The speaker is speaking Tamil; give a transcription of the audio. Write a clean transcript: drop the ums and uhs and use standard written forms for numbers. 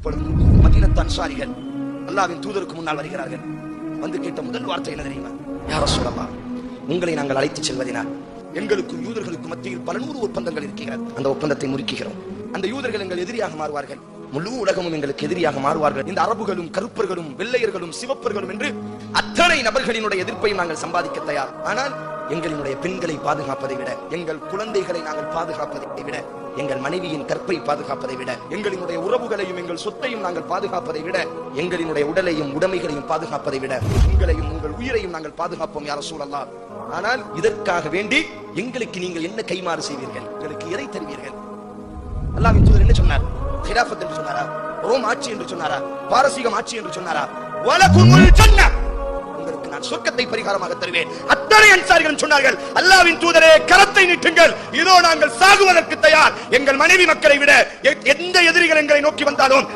இப்பொழுது மதீனத்து அன்சாரிகள் அல்லாஹ்வின் தூதருக்கு முன்னால் வருகிறார்கள். வந்து கேட்ட முதல் வார்த்தை என்ன தெரியுமா? யா ரசூலல்லாஹ், உங்களை நாங்கள் அழைத்து செல்வதினால் எங்களுக்கும் யூதர்களுக்கும் மத்தியில் பல 100 ஒப்பந்தங்கள் இருக்கிறது. அந்த ஒப்பந்தத்தை முறிக்கிறோம். அந்த யூதர்கள் எங்கள் எதிரியாக மாறுவார்கள், முழு உலகமும் எங்களுக்கு எதிரியாக மாறுவார்கள். இந்த அரபுகளும் கருப்பர்களும் வெள்ளையர்களும் சிவப்பர்களும் என்று அத்தனை நபர்களினுடைய எதிர்ப்பை நாங்கள் சம்பாதிக்க தயார். ஆனால் எங்களினுடைய பெண்களை பாதுகாப்பதை விட, எங்கள் குழந்தைகளை நாங்கள் பாதுகாப்பதை விட, எங்கள் மனைவியின் கற்பை பாதுகாப்பதை விட, எங்களினுடைய உறவுகளையும் எங்கள் சொத்தையும் நாங்கள் பாதுகாப்பதை விட, எங்களினுடைய உடலையும் உடைமைகளையும் பாதுகாப்பதை விட, உங்களையும் உங்கள் உயிரையும் நாங்கள் பாதுகாப்போம் யா ரசூலல்லாஹ். ஆனால் இதற்காக வேண்டி எங்களுக்கு நீங்கள் என்ன கைமாறு செய்வீர்கள்? எங்களுக்கு எதை தருவீர்கள்? அல்லாஹ்வின் தூதர் என்ன சொன்னார்? கிலாஃபத் என்று சொன்னாரா? ரோம் ஆட்சி என்று சொன்னாரா? பாரசீகம் ஆட்சி என்று சொன்னாரா? வலகுமுல் ஜன்னah, உங்களுக்கு நான் சொர்க்கத்தை பரிகாரமாக தருவேன். அத்தனை அன்சாரிகளும் சொன்னார்கள், அல்லாஹ்வின் தூதரே கரத்தை நீட்டுங்கள், இதோ நாங்கள் சாகுவதற்கு தயார். எங்கள் மனைவி மக்களை விட எந்த எதிரிகள் எங்களை நோக்கி வந்தாலும்